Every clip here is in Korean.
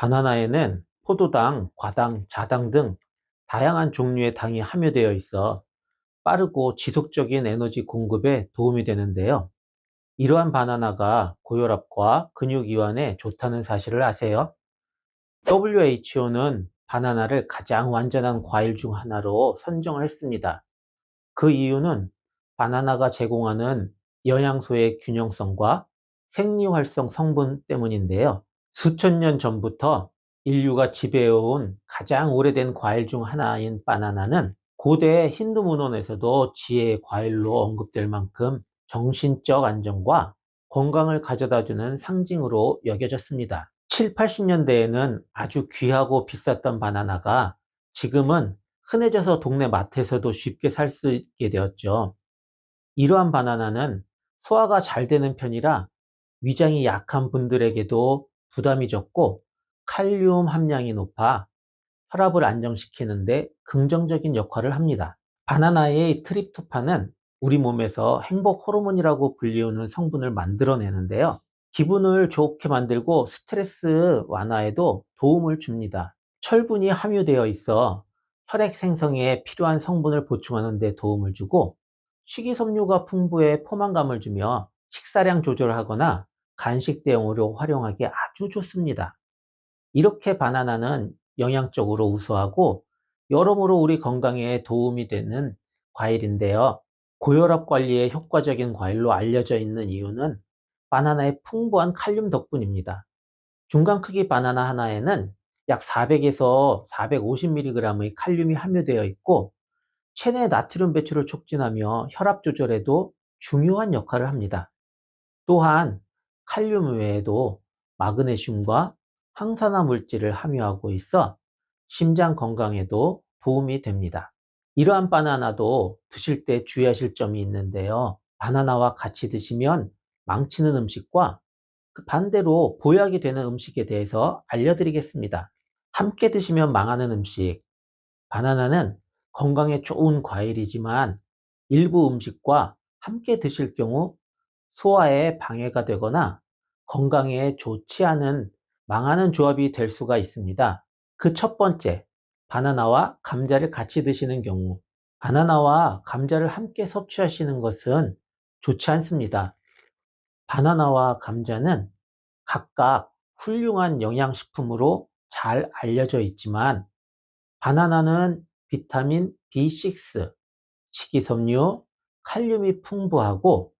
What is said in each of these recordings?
바나나에는 포도당, 과당, 자당 등 다양한 종류의 당이 함유되어 있어 빠르고 지속적인 에너지 공급에 도움이 되는데요. 이러한 바나나가 고혈압과 근육 이완에 좋다는 사실을 아세요? WHO는 바나나를 가장 완전한 과일 중 하나로 선정을 했습니다. 그 이유는 바나나가 제공하는 영양소의 균형성과 생리활성 성분 때문인데요. 수천 년 전부터 인류가 지배해온 가장 오래된 과일 중 하나인 바나나는 고대 힌두 문헌에서도 지혜의 과일로 언급될 만큼 정신적 안정과 건강을 가져다주는 상징으로 여겨졌습니다. 7, 80년대에는 아주 귀하고 비쌌던 바나나가 지금은 흔해져서 동네 마트에서도 쉽게 살 수 있게 되었죠. 이러한 바나나는 소화가 잘 되는 편이라 위장이 약한 분들에게도 부담이 적고 칼륨 함량이 높아 혈압을 안정시키는데 긍정적인 역할을 합니다. 바나나의 트립토판은 우리 몸에서 행복 호르몬이라고 불리우는 성분을 만들어내는데요. 기분을 좋게 만들고 스트레스 완화에도 도움을 줍니다. 철분이 함유되어 있어 혈액 생성에 필요한 성분을 보충하는 데 도움을 주고, 식이섬유가 풍부해 포만감을 주며 식사량 조절을 하거나 간식 대용으로 활용하기 아주 좋습니다. 이렇게 바나나는 영양적으로 우수하고 여러모로 우리 건강에 도움이 되는 과일인데요. 고혈압 관리에 효과적인 과일로 알려져 있는 이유는 바나나의 풍부한 칼륨 덕분입니다. 중간 크기 바나나 하나에는 약 400에서 450mg의 칼륨이 함유되어 있고, 체내 나트륨 배출을 촉진하며 혈압 조절에도 중요한 역할을 합니다. 또한 칼륨 외에도 마그네슘과 항산화 물질을 함유하고 있어 심장 건강에도 도움이 됩니다. 이러한 바나나도 드실 때 주의하실 점이 있는데요. 바나나와 같이 드시면 망치는 음식과 그 반대로 보약이 되는 음식에 대해서 알려드리겠습니다. 함께 드시면 망하는 음식. 바나나는 건강에 좋은 과일이지만 일부 음식과 함께 드실 경우 소화에 방해가 되거나 건강에 좋지 않은 망하는 조합이 될 수가 있습니다. 그 첫 번째, 바나나와 감자를 같이 드시는 경우. 바나나와 감자를 함께 섭취하시는 것은 좋지 않습니다. 바나나와 감자는 각각 훌륭한 영양식품으로 잘 알려져 있지만, 바나나는 비타민 B6, 식이섬유, 칼륨이 풍부하고,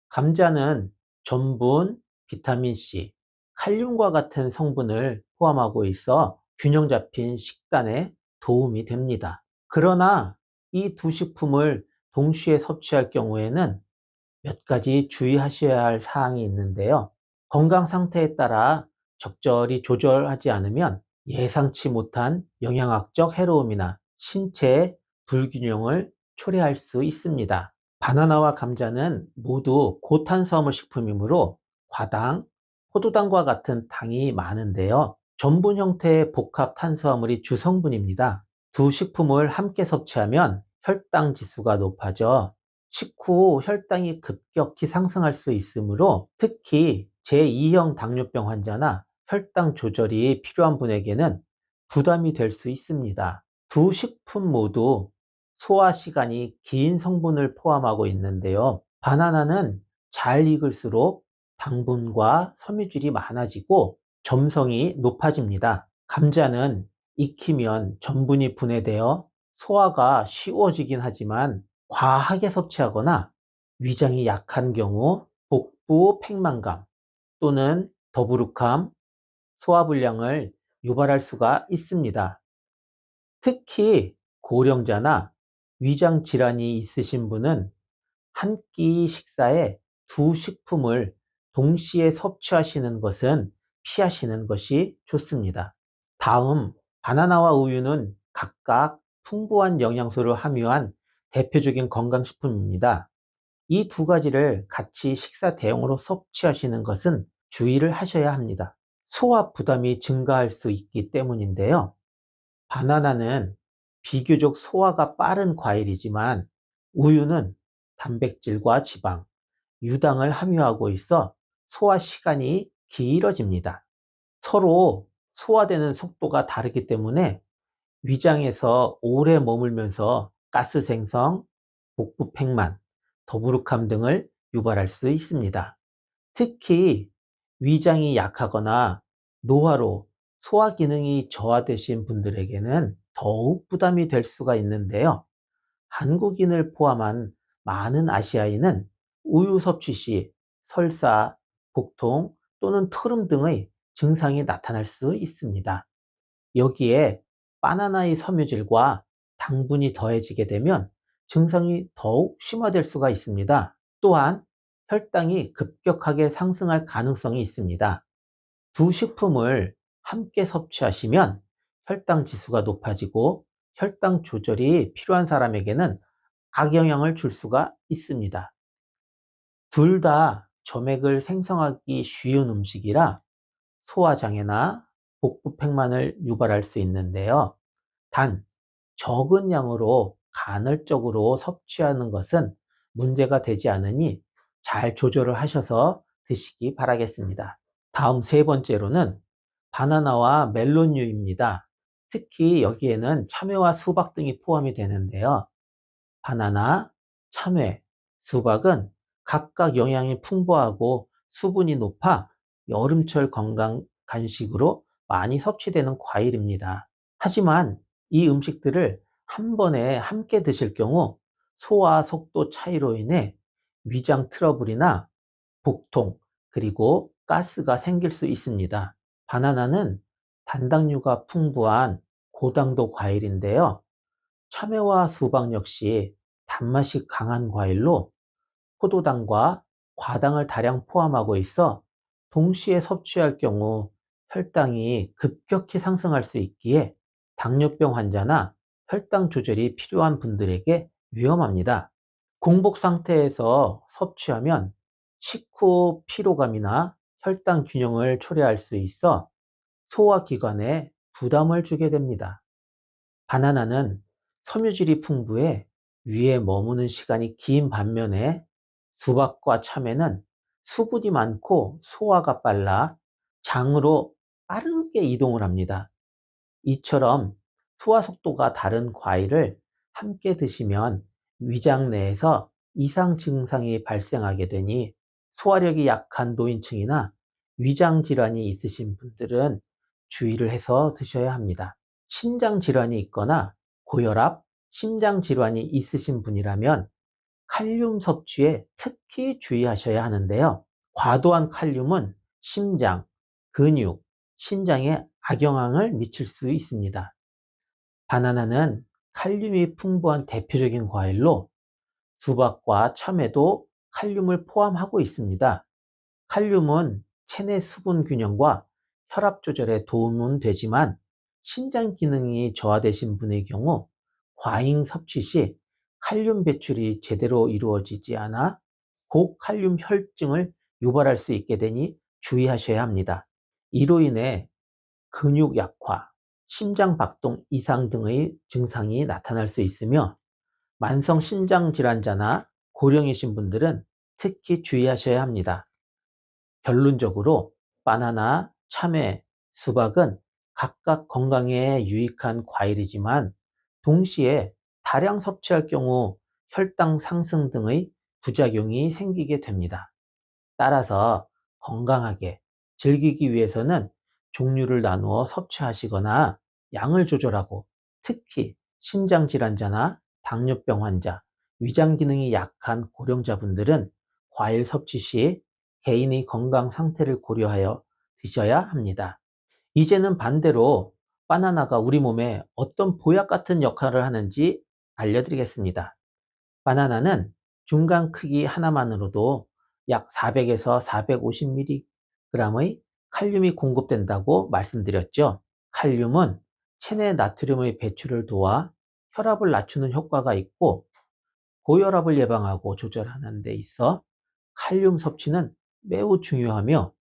감자는 전분, 비타민C, 칼륨과 같은 성분을 포함하고 있어 균형 잡힌 식단에 도움이 됩니다. 그러나 이 두 식품을 동시에 섭취할 경우에는 몇 가지 주의하셔야 할 사항이 있는데요. 건강 상태에 따라 적절히 조절하지 않으면 예상치 못한 영양학적 해로움이나 신체 불균형을 초래할 수 있습니다. 바나나와 감자는 모두 고탄수화물 식품이므로 과당, 포도당과 같은 당이 많은데요. 전분 형태의 복합 탄수화물이 주성분입니다. 두 식품을 함께 섭취하면 혈당 지수가 높아져 식후 혈당이 급격히 상승할 수 있으므로, 특히 제2형 당뇨병 환자나 혈당 조절이 필요한 분에게는 부담이 될 수 있습니다. 두 식품 모두 소화 시간이 긴 성분을 포함하고 있는데요. 바나나는 잘 익을수록 당분과 섬유질이 많아지고 점성이 높아집니다. 감자는 익히면 전분이 분해되어 소화가 쉬워지긴 하지만 과하게 섭취하거나 위장이 약한 경우 복부 팽만감 또는 더부룩함, 소화불량을 유발할 수가 있습니다. 특히 고령자나 위장 질환이 있으신 분은 한 끼 식사에 두 식품을 동시에 섭취하시는 것은 피하시는 것이 좋습니다. 다음, 바나나와 우유는 각각 풍부한 영양소를 함유한 대표적인 건강식품입니다. 이 두 가지를 같이 식사 대용으로 섭취하시는 것은 주의를 하셔야 합니다. 소화 부담이 증가할 수 있기 때문인데요. 바나나는 비교적 소화가 빠른 과일이지만 우유는 단백질과 지방, 유당을 함유하고 있어 소화 시간이 길어집니다. 서로 소화되는 속도가 다르기 때문에 위장에서 오래 머물면서 가스 생성, 복부 팽만, 더부룩함 등을 유발할 수 있습니다. 특히 위장이 약하거나 노화로 소화 기능이 저하되신 분들에게는 더욱 부담이 될 수가 있는데요. 한국인을 포함한 많은 아시아인은 우유 섭취 시 설사, 복통 또는 토름 등의 증상이 나타날 수 있습니다. 여기에 바나나의 섬유질과 당분이 더해지게 되면 증상이 더욱 심화될 수가 있습니다. 또한 혈당이 급격하게 상승할 가능성이 있습니다. 두 식품을 함께 섭취하시면 혈당 지수가 높아지고 혈당 조절이 필요한 사람에게는 악영향을 줄 수가 있습니다. 둘 다 점액을 생성하기 쉬운 음식이라 소화장애나 복부 팽만을 유발할 수 있는데요. 단, 적은 양으로 간헐적으로 섭취하는 것은 문제가 되지 않으니 잘 조절을 하셔서 드시기 바라겠습니다. 다음 세 번째로는 바나나와 멜론류입니다. 특히 여기에는 참외와 수박 등이 포함이 되는데요. 바나나, 참외, 수박은 각각 영양이 풍부하고 수분이 높아 여름철 건강 간식으로 많이 섭취되는 과일입니다. 하지만 이 음식들을 한 번에 함께 드실 경우 소화 속도 차이로 인해 위장 트러블이나 복통, 그리고 가스가 생길 수 있습니다. 바나나는 단당류가 풍부한 고당도 과일인데요. 참외와 수박 역시 단맛이 강한 과일로 포도당과 과당을 다량 포함하고 있어 동시에 섭취할 경우 혈당이 급격히 상승할 수 있기에 당뇨병 환자나 혈당 조절이 필요한 분들에게 위험합니다. 공복 상태에서 섭취하면 식후 피로감이나 혈당 균형을 초래할 수 있어 소화기관에 부담을 주게 됩니다. 바나나는 섬유질이 풍부해 위에 머무는 시간이 긴 반면에 수박과 참외는 수분이 많고 소화가 빨라 장으로 빠르게 이동을 합니다. 이처럼 소화 속도가 다른 과일을 함께 드시면 위장 내에서 이상 증상이 발생하게 되니 소화력이 약한 노인층이나 위장 질환이 있으신 분들은 주의를 해서 드셔야 합니다. 신장 질환이 있거나 고혈압, 심장 질환이 있으신 분이라면 칼륨 섭취에 특히 주의하셔야 하는데요. 과도한 칼륨은 심장, 근육, 신장에 악영향을 미칠 수 있습니다. 바나나는 칼륨이 풍부한 대표적인 과일로 수박과 참외도 칼륨을 포함하고 있습니다. 칼륨은 체내 수분 균형과 혈압 조절에 도움은 되지만 신장 기능이 저하되신 분의 경우 과잉 섭취 시 칼륨 배출이 제대로 이루어지지 않아 고칼륨 혈증을 유발할 수 있게 되니 주의하셔야 합니다. 이로 인해 근육 약화, 심장 박동 이상 등의 증상이 나타날 수 있으며 만성 신장 질환자나 고령이신 분들은 특히 주의하셔야 합니다. 결론적으로 바나나, 참외, 수박은 각각 건강에 유익한 과일이지만 동시에 다량 섭취할 경우 혈당 상승 등의 부작용이 생기게 됩니다. 따라서 건강하게 즐기기 위해서는 종류를 나누어 섭취하시거나 양을 조절하고 특히 신장질환자나 당뇨병 환자, 위장 기능이 약한 고령자분들은 과일 섭취 시 개인의 건강 상태를 고려하여 드셔야 합니다. 이제는 반대로 바나나가 우리 몸에 어떤 보약 같은 역할을 하는지 알려드리겠습니다. 바나나는 중간 크기 하나만으로도 약 400에서 450mg의 칼륨이 공급된다고 말씀드렸죠. 칼륨은 체내 나트륨의 배출을 도와 혈압을 낮추는 효과가 있고 고혈압을 예방하고 조절하는 데 있어 칼륨 섭취는 매우 중요하며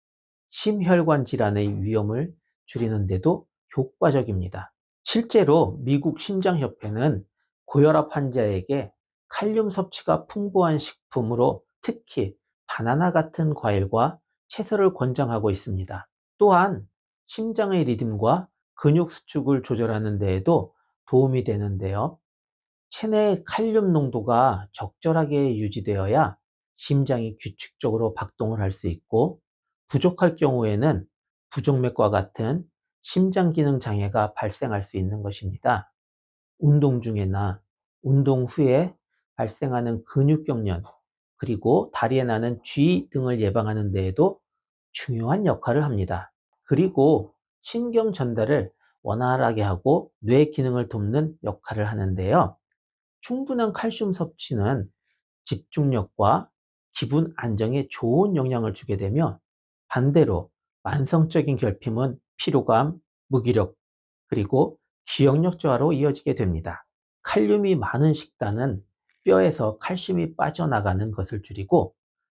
심혈관 질환의 위험을 줄이는 데도 효과적입니다. 실제로 미국 심장협회는 고혈압 환자에게 칼륨 섭취가 풍부한 식품으로 특히 바나나 같은 과일과 채소를 권장하고 있습니다. 또한 심장의 리듬과 근육 수축을 조절하는 데에도 도움이 되는데요. 체내 칼륨 농도가 적절하게 유지되어야 심장이 규칙적으로 박동을 할 수 있고, 부족할 경우에는 부정맥과 같은 심장 기능 장애가 발생할 수 있는 것입니다. 운동 중에나 운동 후에 발생하는 근육경련, 그리고 다리에 나는 쥐 등을 예방하는 데에도 중요한 역할을 합니다. 그리고 신경 전달을 원활하게 하고 뇌 기능을 돕는 역할을 하는데요. 충분한 칼슘 섭취는 집중력과 기분 안정에 좋은 영향을 주게 되며, 반대로 만성적인 결핍은 피로감, 무기력, 그리고 기억력 저하로 이어지게 됩니다. 칼륨이 많은 식단은 뼈에서 칼슘이 빠져나가는 것을 줄이고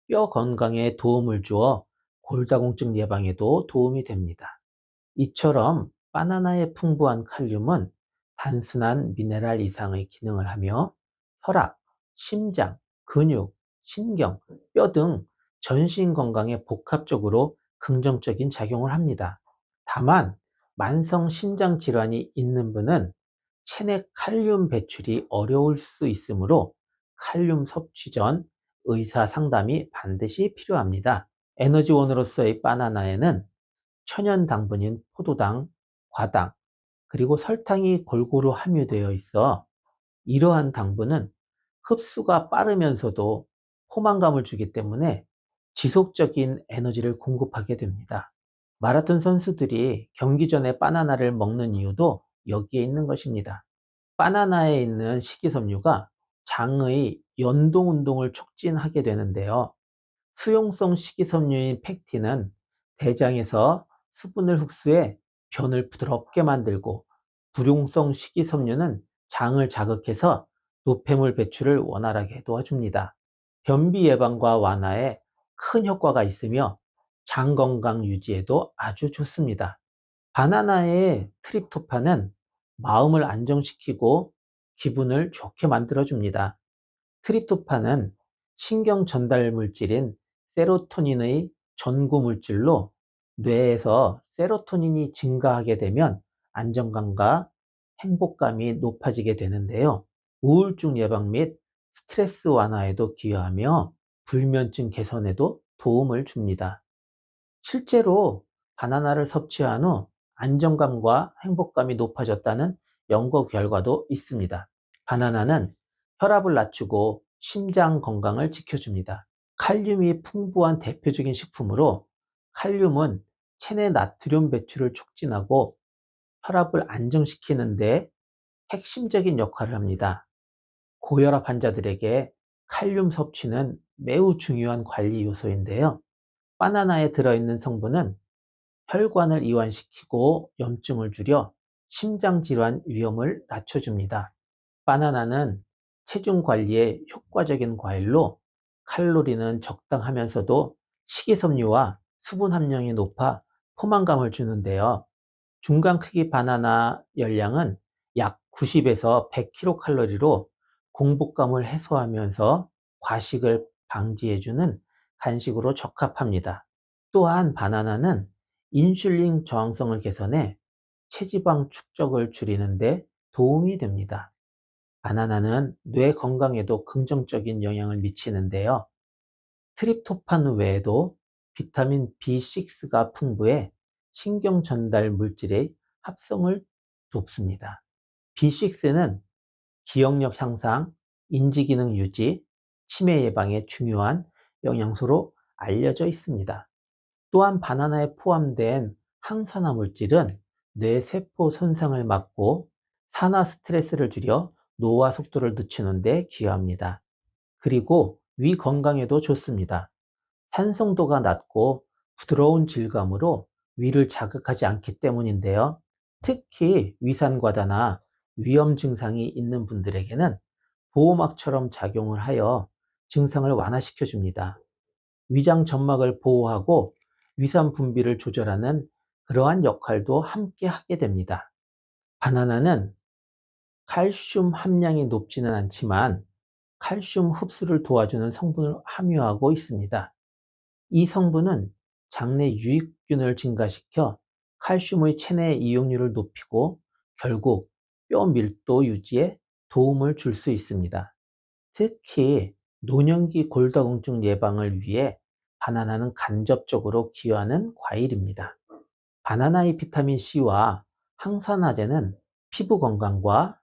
뼈 건강에 도움을 주어 골다공증 예방에도 도움이 됩니다. 이처럼 바나나의 풍부한 칼륨은 단순한 미네랄 이상의 기능을 하며 혈압, 심장, 근육, 신경, 뼈 등 전신 건강에 복합적으로 긍정적인 작용을 합니다. 다만 만성 신장 질환이 있는 분은 체내 칼륨 배출이 어려울 수 있으므로 칼륨 섭취 전 의사 상담이 반드시 필요합니다. 에너지원으로서의 바나나에는 천연 당분인 포도당, 과당, 그리고 설탕이 골고루 함유되어 있어 이러한 당분은 흡수가 빠르면서도 포만감을 주기 때문에 지속적인 에너지를 공급하게 됩니다. 마라톤 선수들이 경기 전에 바나나를 먹는 이유도 여기에 있는 것입니다. 바나나에 있는 식이섬유가 장의 연동 운동을 촉진하게 되는데요. 수용성 식이섬유인 팩틴은 대장에서 수분을 흡수해 변을 부드럽게 만들고, 불용성 식이섬유는 장을 자극해서 노폐물 배출을 원활하게 도와줍니다. 변비 예방과 완화에 큰 효과가 있으며 장 건강 유지에도 아주 좋습니다. 바나나의 트립토판은 마음을 안정시키고 기분을 좋게 만들어줍니다. 트립토판은 신경 전달 물질인 세로토닌의 전구 물질로, 뇌에서 세로토닌이 증가하게 되면 안정감과 행복감이 높아지게 되는데요. 우울증 예방 및 스트레스 완화에도 기여하며 불면증 개선에도 도움을 줍니다. 실제로 바나나를 섭취한 후 안정감과 행복감이 높아졌다는 연구 결과도 있습니다. 바나나는 혈압을 낮추고 심장 건강을 지켜줍니다. 칼륨이 풍부한 대표적인 식품으로, 칼륨은 체내 나트륨 배출을 촉진하고 혈압을 안정시키는 데 핵심적인 역할을 합니다. 고혈압 환자들에게 칼륨 섭취는 매우 중요한 관리 요소인데요. 바나나에 들어있는 성분은 혈관을 이완시키고 염증을 줄여 심장 질환 위험을 낮춰줍니다. 바나나는 체중 관리에 효과적인 과일로, 칼로리는 적당하면서도 식이섬유와 수분 함량이 높아 포만감을 주는데요. 중간 크기 바나나 열량은 약 90에서 100kcal로 공복감을 해소하면서 과식을 방지해주는 간식으로 적합합니다. 또한 바나나는 인슐린 저항성을 개선해 체지방 축적을 줄이는 데 도움이 됩니다. 바나나는 뇌 건강에도 긍정적인 영향을 미치는데요. 트립토판 외에도 비타민 B6가 풍부해 신경 전달 물질의 합성을 돕습니다. B6는 기억력 향상, 인지기능 유지, 치매 예방에 중요한 영양소로 알려져 있습니다. 또한 바나나에 포함된 항산화 물질은 뇌 세포 손상을 막고 산화 스트레스를 줄여 노화 속도를 늦추는 데 기여합니다. 그리고 위 건강에도 좋습니다. 산성도가 낮고 부드러운 질감으로 위를 자극하지 않기 때문인데요. 특히 위산과다나 위염 증상이 있는 분들에게는 보호막처럼 작용을 하여 증상을 완화시켜 줍니다. 위장 점막을 보호하고 위산 분비를 조절하는 그러한 역할도 함께 하게 됩니다. 바나나는 칼슘 함량이 높지는 않지만 칼슘 흡수를 도와주는 성분을 함유하고 있습니다. 이 성분은 장내 유익균을 증가시켜 칼슘의 체내 이용률을 높이고 결국 뼈 밀도 유지에 도움을 줄 수 있습니다. 특히 노년기 골다공증 예방을 위해 바나나는 간접적으로 기여하는 과일입니다. 바나나의 비타민 C와 항산화제는 피부 건강과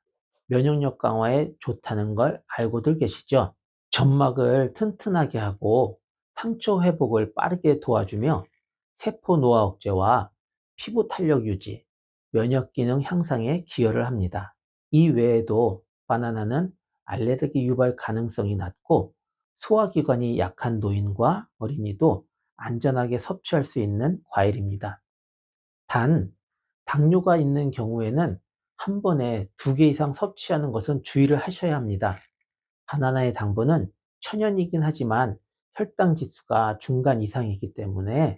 면역력 강화에 좋다는 걸 알고들 계시죠? 점막을 튼튼하게 하고 상처 회복을 빠르게 도와주며 세포 노화 억제와 피부 탄력 유지, 면역 기능 향상에 기여를 합니다. 이 외에도 바나나는 알레르기 유발 가능성이 낮고 소화기관이 약한 노인과 어린이도 안전하게 섭취할 수 있는 과일입니다. 단, 당뇨가 있는 경우에는 한 번에 2개 이상 섭취하는 것은 주의를 하셔야 합니다. 바나나의 당분은 천연이긴 하지만 혈당 지수가 중간 이상이기 때문에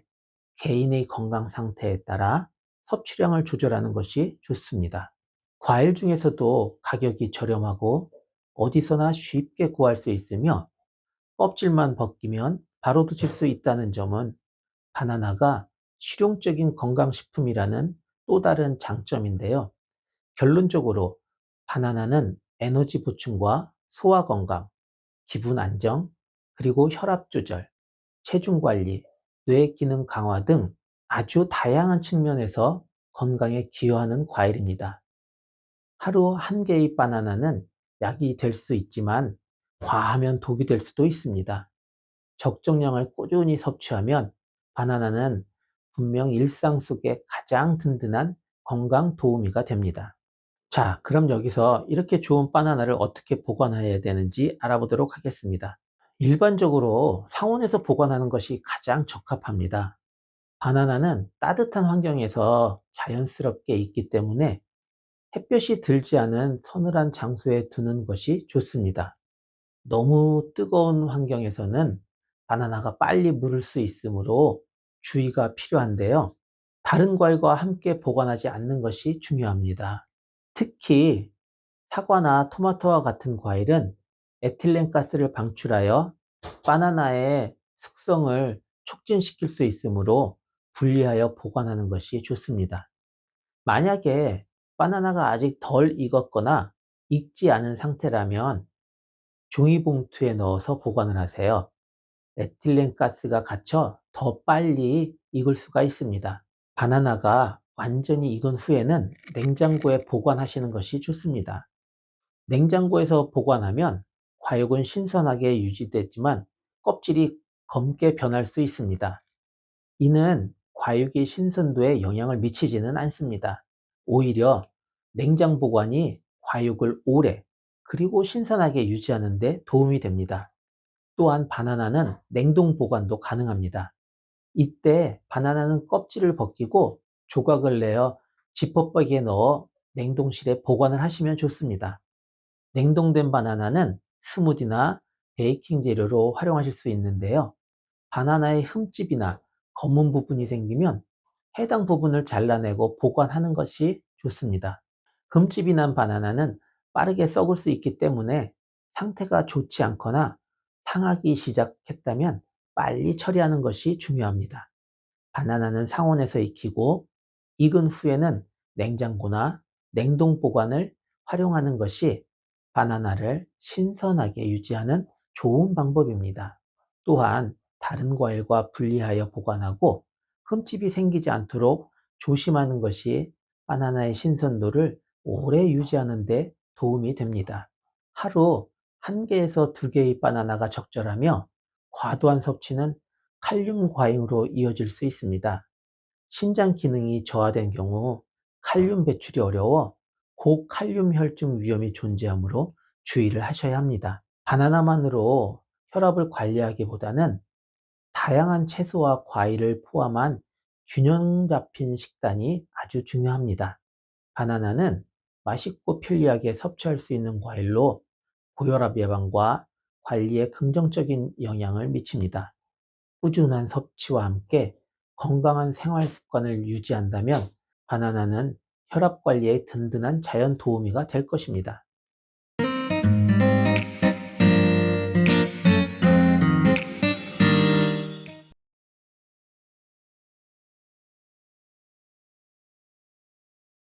개인의 건강 상태에 따라 섭취량을 조절하는 것이 좋습니다. 과일 중에서도 가격이 저렴하고 어디서나 쉽게 구할 수 있으며 껍질만 벗기면 바로 드실 수 있다는 점은 바나나가 실용적인 건강식품이라는 또 다른 장점인데요. 결론적으로 바나나는 에너지 보충과 소화 건강, 기분 안정, 그리고 혈압 조절, 체중 관리, 뇌 기능 강화 등 아주 다양한 측면에서 건강에 기여하는 과일입니다. 하루 한 개의 바나나는 약이 될 수 있지만 과하면 독이 될 수도 있습니다. 적정량을 꾸준히 섭취하면 바나나는 분명 일상 속에 가장 든든한 건강 도우미가 됩니다. 자, 그럼 여기서 이렇게 좋은 바나나를 어떻게 보관해야 되는지 알아보도록 하겠습니다. 일반적으로 상온에서 보관하는 것이 가장 적합합니다. 바나나는 따뜻한 환경에서 자연스럽게 익기 때문에 햇볕이 들지 않은 서늘한 장소에 두는 것이 좋습니다. 너무 뜨거운 환경에서는 바나나가 빨리 무를 수 있으므로 주의가 필요한데요. 다른 과일과 함께 보관하지 않는 것이 중요합니다. 특히 사과나 토마토와 같은 과일은 에틸렌 가스를 방출하여 바나나의 숙성을 촉진시킬 수 있으므로 분리하여 보관하는 것이 좋습니다. 만약에 바나나가 아직 덜 익었거나 익지 않은 상태라면 종이봉투에 넣어서 보관을 하세요. 에틸렌 가스가 갇혀 더 빨리 익을 수가 있습니다. 바나나가 완전히 익은 후에는 냉장고에 보관하시는 것이 좋습니다. 냉장고에서 보관하면 과육은 신선하게 유지되지만 껍질이 검게 변할 수 있습니다. 이는 과육의 신선도에 영향을 미치지는 않습니다. 오히려 냉장 보관이 과육을 오래 그리고 신선하게 유지하는 데 도움이 됩니다. 또한 바나나는 냉동 보관도 가능합니다. 이때 바나나는 껍질을 벗기고 조각을 내어 지퍼백에 넣어 냉동실에 보관을 하시면 좋습니다. 냉동된 바나나는 스무디나 베이킹 재료로 활용하실 수 있는데요. 바나나에 흠집이나 검은 부분이 생기면 해당 부분을 잘라내고 보관하는 것이 좋습니다. 흠집이 난 바나나는 빠르게 썩을 수 있기 때문에 상태가 좋지 않거나 상하기 시작했다면 빨리 처리하는 것이 중요합니다. 바나나는 상온에서 익히고 익은 후에는 냉장고나 냉동 보관을 활용하는 것이 바나나를 신선하게 유지하는 좋은 방법입니다. 또한 다른 과일과 분리하여 보관하고 흠집이 생기지 않도록 조심하는 것이 바나나의 신선도를 오래 유지하는 데 도움이 됩니다. 하루 1개에서 2개의 바나나가 적절하며 과도한 섭취는 칼륨 과잉으로 이어질 수 있습니다. 신장 기능이 저하된 경우 칼륨 배출이 어려워 고칼륨 혈증 위험이 존재하므로 주의를 하셔야 합니다. 바나나만으로 혈압을 관리하기보다는 다양한 채소와 과일을 포함한 균형 잡힌 식단이 아주 중요합니다. 바나나는 맛있고 편리하게 섭취할 수 있는 과일로 고혈압 예방과 관리에 긍정적인 영향을 미칩니다. 꾸준한 섭취와 함께 건강한 생활 습관을 유지한다면 바나나는 혈압 관리에 든든한 자연 도우미가 될 것입니다.